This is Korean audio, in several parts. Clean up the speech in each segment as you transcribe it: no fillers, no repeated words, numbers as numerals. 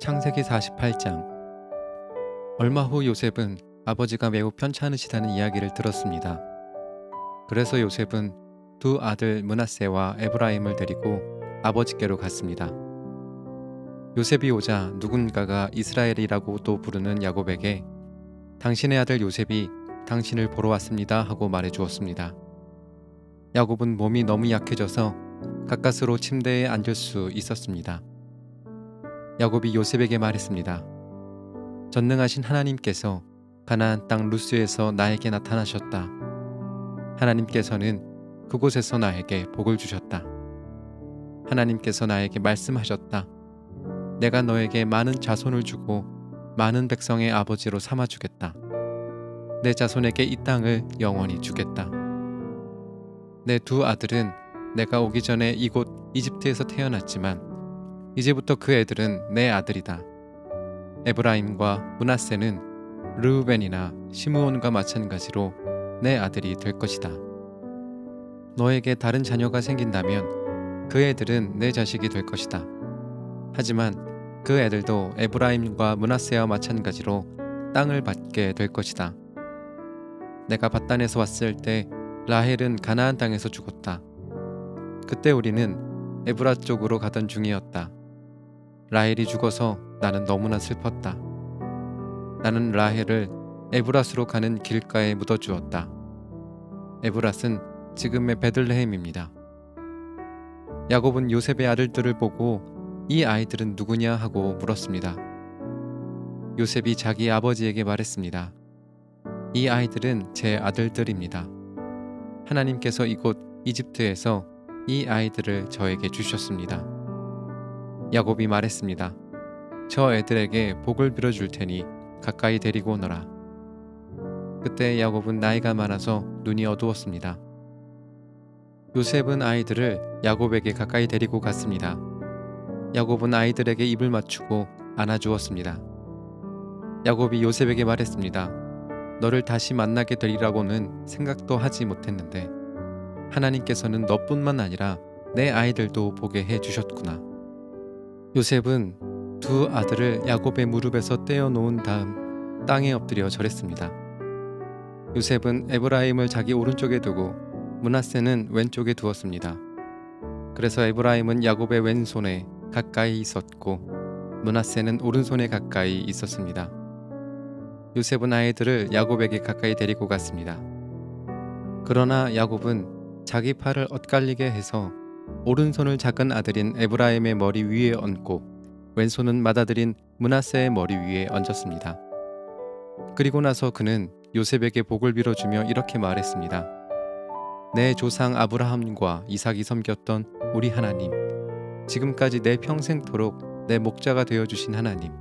창세기 48장. 얼마 후 요셉은 아버지가 매우 편찮으시다는 이야기를 들었습니다. 그래서 요셉은 두 아들 므낫세와 에브라임을 데리고 아버지께로 갔습니다. 요셉이 오자 누군가가 이스라엘이라고 또 부르는 야곱에게 당신의 아들 요셉이 당신을 보러 왔습니다 하고 말해 주었습니다. 야곱은 몸이 너무 약해져서 가까스로 침대에 앉을 수 있었습니다. 야곱이 요셉에게 말했습니다. 전능하신 하나님께서 가나안 땅 루스에서 나에게 나타나셨다. 하나님께서는 그곳에서 나에게 복을 주셨다. 하나님께서 나에게 말씀하셨다. 내가 너에게 많은 자손을 주고 많은 백성의 아버지로 삼아주겠다. 내 자손에게 이 땅을 영원히 주겠다. 내 두 아들은 내가 오기 전에 이곳 이집트에서 태어났지만 이제부터 그 애들은 내 아들이다. 에브라임과 므낫세는 르우벤이나 시므온과 마찬가지로 내 아들이 될 것이다. 너에게 다른 자녀가 생긴다면 그 애들은 내 자식이 될 것이다. 하지만 그 애들도 에브라임과 므낫세와 마찬가지로 땅을 받게 될 것이다. 내가 밧단에서 왔을 때 라헬은 가나안 땅에서 죽었다. 그때 우리는 에브라 쪽으로 가던 중이었다. 라헬이 죽어서 나는 너무나 슬펐다. 나는 라헬을 에브랏으로 가는 길가에 묻어주었다. 에브랏은 지금의 베들레헴입니다. 야곱은 요셉의 아들들을 보고 이 아이들은 누구냐 하고 물었습니다. 요셉이 자기 아버지에게 말했습니다. 이 아이들은 제 아들들입니다. 하나님께서 이곳 이집트에서 이 아이들을 저에게 주셨습니다. 야곱이 말했습니다. 저 애들에게 복을 빌어줄 테니 가까이 데리고 오너라. 그때 야곱은 나이가 많아서 눈이 어두웠습니다. 요셉은 아이들을 야곱에게 가까이 데리고 갔습니다. 야곱은 아이들에게 입을 맞추고 안아주었습니다. 야곱이 요셉에게 말했습니다. 너를 다시 만나게 되리라고는 생각도 하지 못했는데 하나님께서는 너뿐만 아니라 내 아이들도 보게 해주셨구나. 요셉은 두 아들을 야곱의 무릎에서 떼어놓은 다음 땅에 엎드려 절했습니다. 요셉은 에브라임을 자기 오른쪽에 두고 므낫세는 왼쪽에 두었습니다. 그래서 에브라임은 야곱의 왼손에 가까이 있었고 므낫세는 오른손에 가까이 있었습니다. 요셉은 아이들을 야곱에게 가까이 데리고 갔습니다. 그러나 야곱은 자기 팔을 엇갈리게 해서 오른손을 작은 아들인 에브라임의 머리 위에 얹고 왼손은 맏아들인 므낫세의 머리 위에 얹었습니다. 그리고 나서 그는 요셉에게 복을 빌어주며 이렇게 말했습니다. 내 조상 아브라함과 이삭이 섬겼던 우리 하나님, 지금까지 내 평생토록 내 목자가 되어주신 하나님,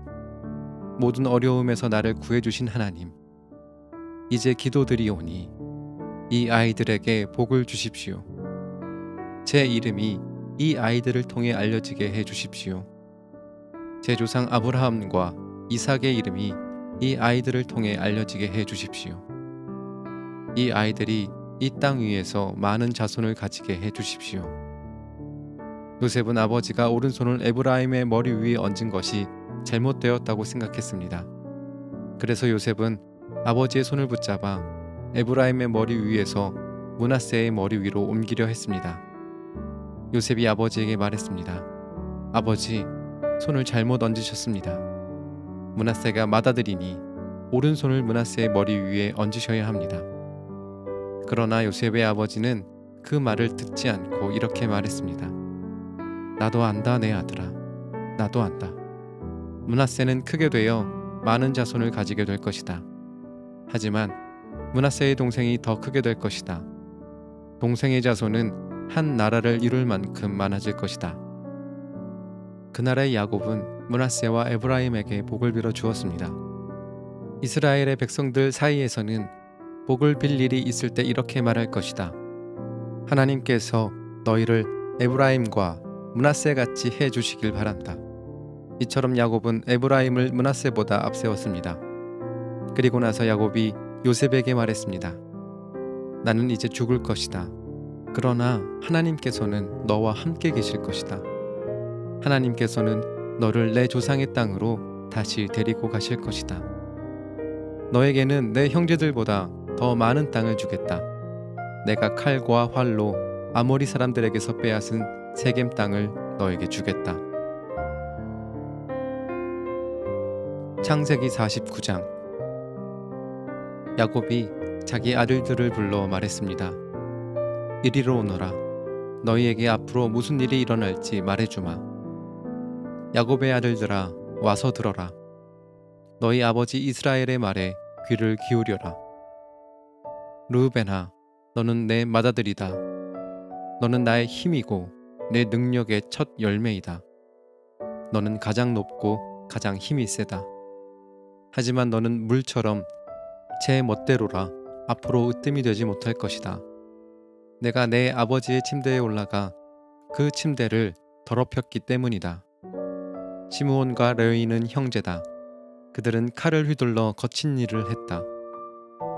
모든 어려움에서 나를 구해주신 하나님, 이제 기도드리오니 이 아이들에게 복을 주십시오. 제 이름이 이 아이들을 통해 알려지게 해주십시오. 제 조상 아브라함과 이삭의 이름이 이 아이들을 통해 알려지게 해주십시오. 이 아이들이 이 땅 위에서 많은 자손을 가지게 해주십시오. 요셉은 아버지가 오른손을 에브라임의 머리 위에 얹은 것이 잘못되었다고 생각했습니다. 그래서 요셉은 아버지의 손을 붙잡아 에브라임의 머리 위에서 므낫세의 머리 위로 옮기려 했습니다. 요셉이 아버지에게 말했습니다. 아버지, 손을 잘못 얹으셨습니다. 므낫세가 맏아들이니 오른손을 므낫세의 머리 위에 얹으셔야 합니다. 그러나 요셉의 아버지는 그 말을 듣지 않고 이렇게 말했습니다. 나도 안다, 내 아들아. 나도 안다. 므낫세는 크게 되어 많은 자손을 가지게 될 것이다. 하지만 므낫세의 동생이 더 크게 될 것이다. 동생의 자손은 한 나라를 이룰 만큼 많아질 것이다. 그날의 야곱은 므낫세와 에브라임에게 복을 빌어 주었습니다. 이스라엘의 백성들 사이에서는 복을 빌 일이 있을 때 이렇게 말할 것이다. 하나님께서 너희를 에브라임과 므낫세 같이 해 주시길 바란다. 이처럼 야곱은 에브라임을 므낫세보다 앞세웠습니다. 그리고 나서 야곱이 요셉에게 말했습니다. 나는 이제 죽을 것이다. 그러나 하나님께서는 너와 함께 계실 것이다. 하나님께서는 너를 내 조상의 땅으로 다시 데리고 가실 것이다. 너에게는 내 형제들보다 더 많은 땅을 주겠다. 내가 칼과 활로 아모리 사람들에게서 빼앗은 세겜 땅을 너에게 주겠다. 창세기 49장. 야곱이 자기 아들들을 불러 말했습니다. 이리로 오너라. 너희에게 앞으로 무슨 일이 일어날지 말해주마. 야곱의 아들들아, 와서 들어라. 너희 아버지 이스라엘의 말에 귀를 기울여라. 르우벤아, 너는 내 맏아들이다. 너는 나의 힘이고 내 능력의 첫 열매이다. 너는 가장 높고 가장 힘이 세다. 하지만 너는 물처럼 제 멋대로라. 앞으로 으뜸이 되지 못할 것이다. 내가 내 아버지의 침대에 올라가 그 침대를 더럽혔기 때문이다. 시므온과 레위는 형제다. 그들은 칼을 휘둘러 거친 일을 했다.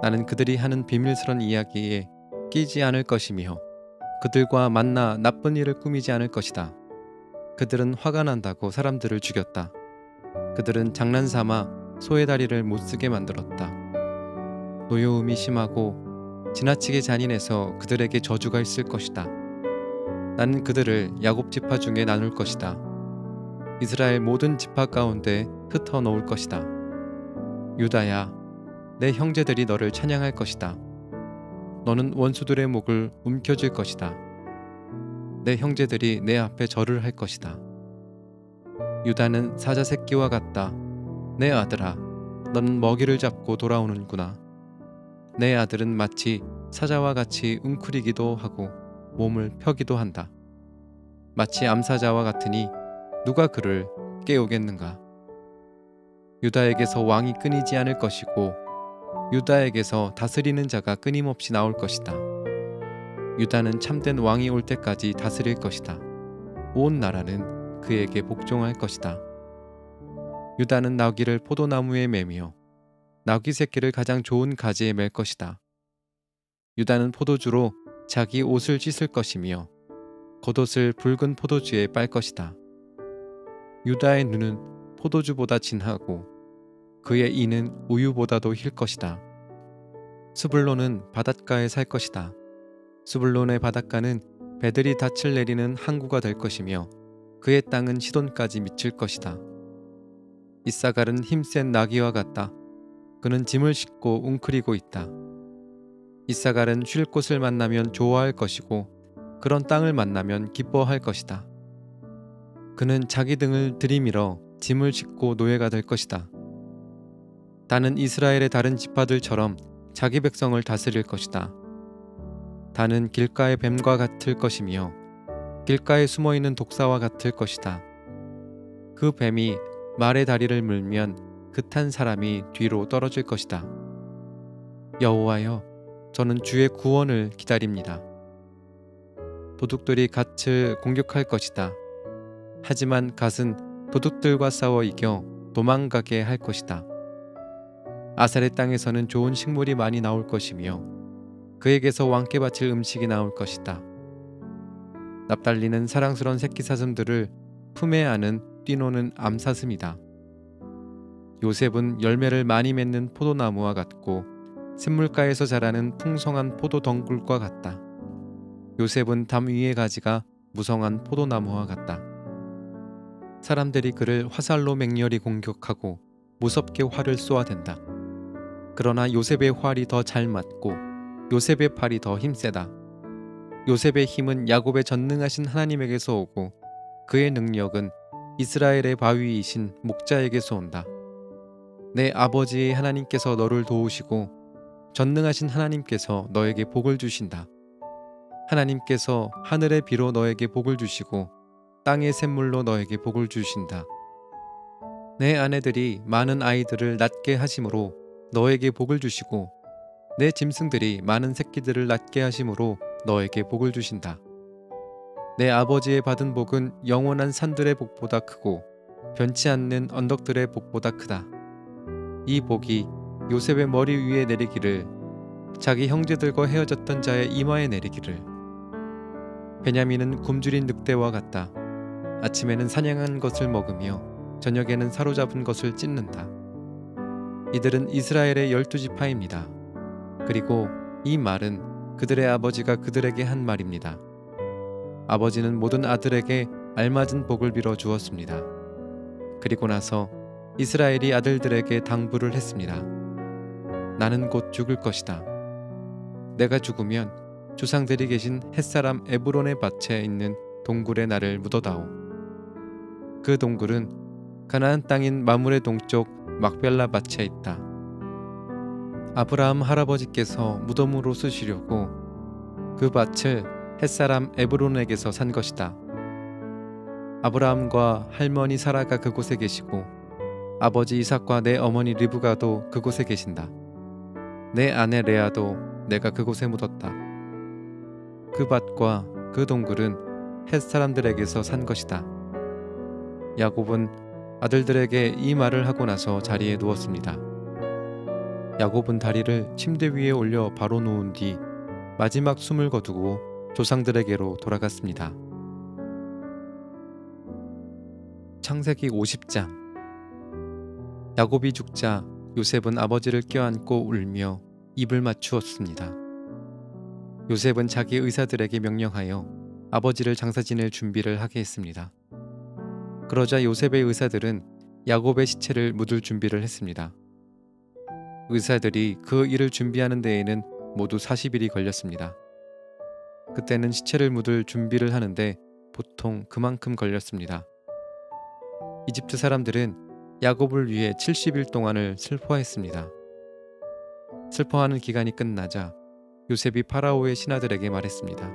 나는 그들이 하는 비밀스런 이야기에 끼지 않을 것이며 그들과 만나 나쁜 일을 꾸미지 않을 것이다. 그들은 화가 난다고 사람들을 죽였다. 그들은 장난삼아 소의 다리를 못쓰게 만들었다. 노여움이 심하고 지나치게 잔인해서 그들에게 저주가 있을 것이다. 나는 그들을 야곱 지파 중에 나눌 것이다. 이스라엘 모든 지파 가운데 흩어 놓을 것이다. 유다야, 내 형제들이 너를 찬양할 것이다. 너는 원수들의 목을 움켜쥘 것이다. 내 형제들이 내 앞에 절을 할 것이다. 유다는 사자 새끼와 같다. 내 아들아, 너는 먹이를 잡고 돌아오는구나. 내 아들은 마치 사자와 같이 웅크리기도 하고 몸을 펴기도 한다. 마치 암사자와 같으니 누가 그를 깨우겠는가. 유다에게서 왕이 끊이지 않을 것이고 유다에게서 다스리는 자가 끊임없이 나올 것이다. 유다는 참된 왕이 올 때까지 다스릴 것이다. 온 나라는 그에게 복종할 것이다. 유다는 나귀를 포도나무에 매며 나귀 새끼를 가장 좋은 가지에 맬 것이다. 유다는 포도주로 자기 옷을 씻을 것이며 겉옷을 붉은 포도주에 빨 것이다. 유다의 눈은 포도주보다 진하고 그의 이는 우유보다도 힐 것이다. 스불론은 바닷가에 살 것이다. 스불론의 바닷가는 배들이 닻을 내리는 항구가 될 것이며 그의 땅은 시돈까지 미칠 것이다. 이사갈은 힘센 나귀와 같다. 그는 짐을 싣고 웅크리고 있다. 이사갈은 쉴 곳을 만나면 좋아할 것이고 그런 땅을 만나면 기뻐할 것이다. 그는 자기 등을 들이밀어 짐을 싣고 노예가 될 것이다. 다는 이스라엘의 다른 지파들처럼 자기 백성을 다스릴 것이다. 다는 길가의 뱀과 같을 것이며 길가에 숨어있는 독사와 같을 것이다. 그 뱀이 말의 다리를 물면 그 탄 사람이 뒤로 떨어질 것이다. 여호와여, 저는 주의 구원을 기다립니다. 도둑들이 갓을 공격할 것이다. 하지만 갓은 도둑들과 싸워 이겨 도망가게 할 것이다. 아살의 땅에서는 좋은 식물이 많이 나올 것이며 그에게서 왕께 바칠 음식이 나올 것이다. 납달리는 사랑스러운 새끼 사슴들을 품에 안은 뛰노는 암사슴이다. 요셉은 열매를 많이 맺는 포도나무와 같고 샘물가에서 자라는 풍성한 포도 덩굴과 같다. 요셉은 담 위의 가지가 무성한 포도나무와 같다. 사람들이 그를 화살로 맹렬히 공격하고 무섭게 활을 쏘아댄다. 그러나 요셉의 활이 더 잘 맞고 요셉의 팔이 더 힘세다. 요셉의 힘은 야곱의 전능하신 하나님에게서 오고 그의 능력은 이스라엘의 바위이신 목자에게서 온다. 내 아버지의 하나님께서 너를 도우시고 전능하신 하나님께서 너에게 복을 주신다. 하나님께서 하늘의 비로 너에게 복을 주시고 땅의 샘물로 너에게 복을 주신다. 내 아내들이 많은 아이들을 낳게 하심으로 너에게 복을 주시고 내 짐승들이 많은 새끼들을 낳게 하심으로 너에게 복을 주신다. 내 아버지의 받은 복은 영원한 산들의 복보다 크고 변치 않는 언덕들의 복보다 크다. 이 복이 요셉의 머리 위에 내리기를 자기 형제들과 헤어졌던 자의 이마에 내리기를. 베냐민은 굶주린 늑대와 같다. 아침에는 사냥한 것을 먹으며 저녁에는 사로잡은 것을 찢는다. 이들은 이스라엘의 12지파입니다. 그리고 이 말은 그들의 아버지가 그들에게 한 말입니다. 아버지는 모든 아들에게 알맞은 복을 빌어 주었습니다. 그리고 나서 이스라엘이 아들들에게 당부를 했습니다. 나는 곧 죽을 것이다. 내가 죽으면 조상들이 계신 햇사람 에브론의 밭에 있는 동굴에 나를 묻어다오. 그 동굴은 가나안 땅인 마물의 동쪽 막벨라 밭에 있다. 아브라함 할아버지께서 무덤으로 쓰시려고 그 밭을 햇사람 에브론에게서 산 것이다. 아브라함과 할머니 사라가 그곳에 계시고 아버지 이삭과 내 어머니 리브가도 그곳에 계신다. 내 아내 레아도 내가 그곳에 묻었다. 그 밭과 그 동굴은 헷 사람들에게서 산 것이다. 야곱은 아들들에게 이 말을 하고 나서 자리에 누웠습니다. 야곱은 다리를 침대 위에 올려 바로 누운 뒤 마지막 숨을 거두고 조상들에게로 돌아갔습니다. 창세기 50장. 야곱이 죽자 요셉은 아버지를 껴안고 울며 입을 맞추었습니다. 요셉은 자기 의사들에게 명령하여 아버지를 장사 지낼 준비를 하게 했습니다. 그러자 요셉의 의사들은 야곱의 시체를 묻을 준비를 했습니다. 의사들이 그 일을 준비하는 데에는 모두 40일이 걸렸습니다. 그때는 시체를 묻을 준비를 하는데 보통 그만큼 걸렸습니다. 이집트 사람들은 야곱을 위해 70일 동안을 슬퍼했습니다. 슬퍼하는 기간이 끝나자 요셉이 파라오의 신하들에게 말했습니다.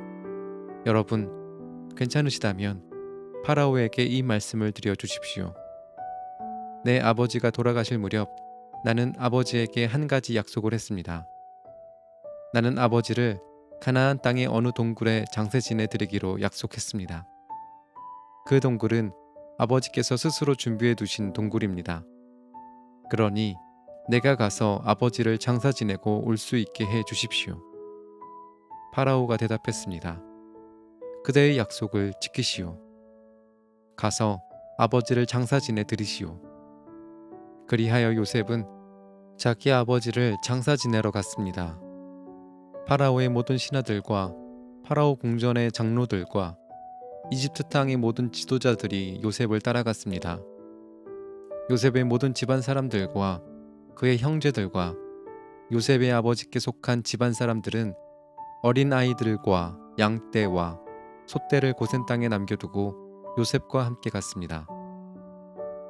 여러분, 괜찮으시다면 파라오에게 이 말씀을 드려주십시오. 내 아버지가 돌아가실 무렵 나는 아버지에게 한 가지 약속을 했습니다. 나는 아버지를 가나안 땅의 어느 동굴에 장세지내 드리기로 약속했습니다. 그 동굴은 아버지께서 스스로 준비해 두신 동굴입니다. 그러니 내가 가서 아버지를 장사 지내고 올 수 있게 해 주십시오. 파라오가 대답했습니다. 그대의 약속을 지키시오. 가서 아버지를 장사 지내 드리시오. 그리하여 요셉은 자기 아버지를 장사 지내러 갔습니다. 파라오의 모든 신하들과 파라오 궁전의 장로들과 이집트 땅의 모든 지도자들이 요셉을 따라갔습니다. 요셉의 모든 집안 사람들과 그의 형제들과 요셉의 아버지께 속한 집안 사람들은 어린 아이들과 양떼와 소떼를 고센 땅에 남겨두고 요셉과 함께 갔습니다.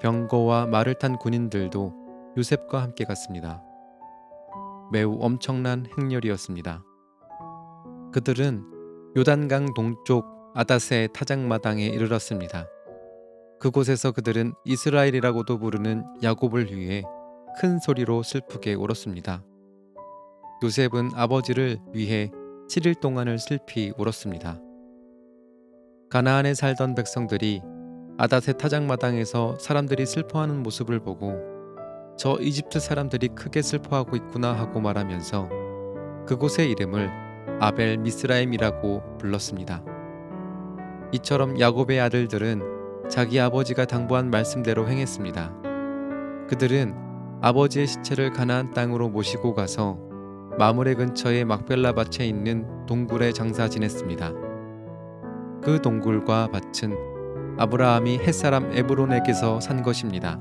병거와 말을 탄 군인들도 요셉과 함께 갔습니다. 매우 엄청난 행렬이었습니다. 그들은 요단강 동쪽 아다세 타작마당에 이르렀습니다. 그곳에서 그들은 이스라엘이라고도 부르는 야곱을 위해 큰 소리로 슬프게 울었습니다. 요셉은 아버지를 위해 7일 동안을 슬피 울었습니다. 가나안에 살던 백성들이 아다세 타작마당에서 사람들이 슬퍼하는 모습을 보고 저 이집트 사람들이 크게 슬퍼하고 있구나 하고 말하면서 그곳의 이름을 아벨 미스라임이라고 불렀습니다. 이처럼 야곱의 아들들은 자기 아버지가 당부한 말씀대로 행했습니다. 그들은 아버지의 시체를 가나안 땅으로 모시고 가서 마므레 근처의 막벨라 밭에 있는 동굴에 장사 지냈습니다. 그 동굴과 밭은 아브라함이 햇사람 에브론에게서 산 것입니다.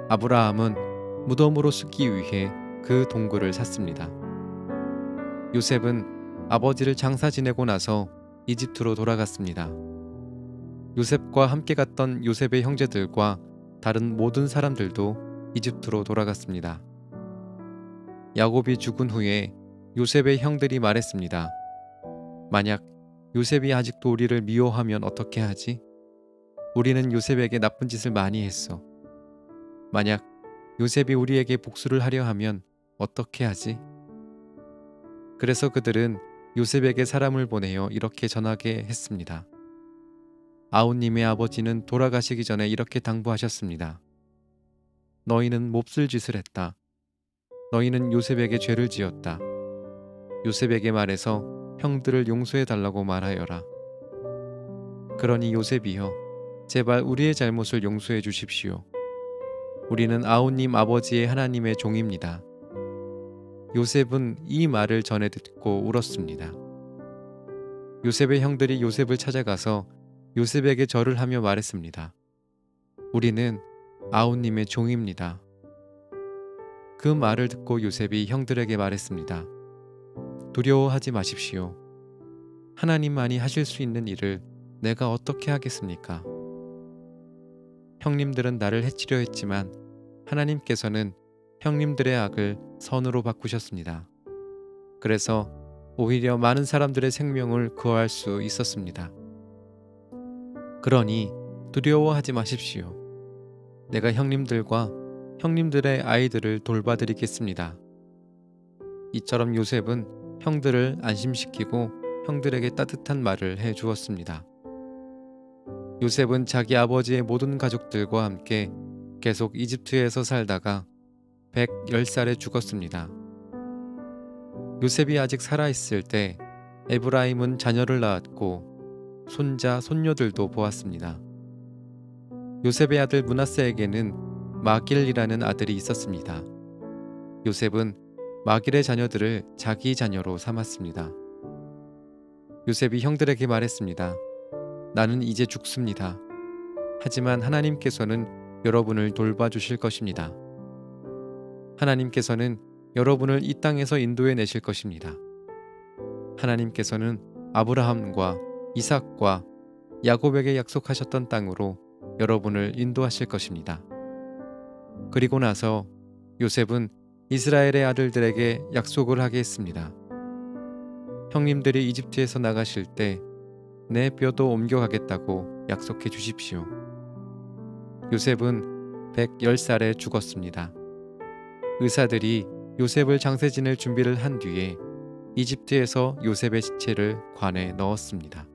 아브라함은 무덤으로 쓰기 위해 그 동굴을 샀습니다. 요셉은 아버지를 장사 지내고 나서 이집트로 돌아갔습니다. 요셉과 함께 갔던 요셉의 형제들과 다른 모든 사람들도 이집트로 돌아갔습니다. 야곱이 죽은 후에 요셉의 형들이 말했습니다. 만약 요셉이 아직도 우리를 미워하면 어떻게 하지? 우리는 요셉에게 나쁜 짓을 많이 했어. 만약 요셉이 우리에게 복수를 하려 하면 어떻게 하지? 그래서 그들은 요셉에게 사람을 보내어 이렇게 전하게 했습니다. 아우님의 아버지는 돌아가시기 전에 이렇게 당부하셨습니다. 너희는 몹쓸 짓을 했다. 너희는 요셉에게 죄를 지었다. 요셉에게 말해서 형들을 용서해 달라고 말하여라. 그러니 요셉이여, 제발 우리의 잘못을 용서해 주십시오. 우리는 아우님 아버지의 하나님의 종입니다. 요셉은 이 말을 전해 듣고 울었습니다. 요셉의 형들이 요셉을 찾아가서 요셉에게 절을 하며 말했습니다. 우리는 아우님의 종입니다. 그 말을 듣고 요셉이 형들에게 말했습니다. 두려워하지 마십시오. 하나님만이 하실 수 있는 일을 내가 어떻게 하겠습니까? 형님들은 나를 해치려 했지만 하나님께서는 형님들의 악을 선으로 바꾸셨습니다. 그래서 오히려 많은 사람들의 생명을 구할 수 있었습니다. 그러니 두려워하지 마십시오. 내가 형님들과 형님들의 아이들을 돌봐드리겠습니다. 이처럼 요셉은 형들을 안심시키고 형들에게 따뜻한 말을 해 주었습니다. 요셉은 자기 아버지의 모든 가족들과 함께 계속 이집트에서 살다가 110살에 죽었습니다. 요셉이 아직 살아있을 때 에브라임은 자녀를 낳았고 손자, 손녀들도 보았습니다. 요셉의 아들 므낫세에게는 마길이라는 아들이 있었습니다. 요셉은 마길의 자녀들을 자기 자녀로 삼았습니다. 요셉이 형들에게 말했습니다. 나는 이제 죽습니다. 하지만 하나님께서는 여러분을 돌봐주실 것입니다. 하나님께서는 여러분을 이 땅에서 인도해 내실 것입니다. 하나님께서는 아브라함과 이삭과 야곱에게 약속하셨던 땅으로 여러분을 인도하실 것입니다. 그리고 나서 요셉은 이스라엘의 아들들에게 약속을 하게 했습니다. 형님들이 이집트에서 나가실 때 내 뼈도 옮겨가겠다고 약속해 주십시오. 요셉은 110살에 죽었습니다. 의사들이 요셉을 장세 지낼 준비를 한 뒤에 이집트에서 요셉의 시체를 관에 넣었습니다.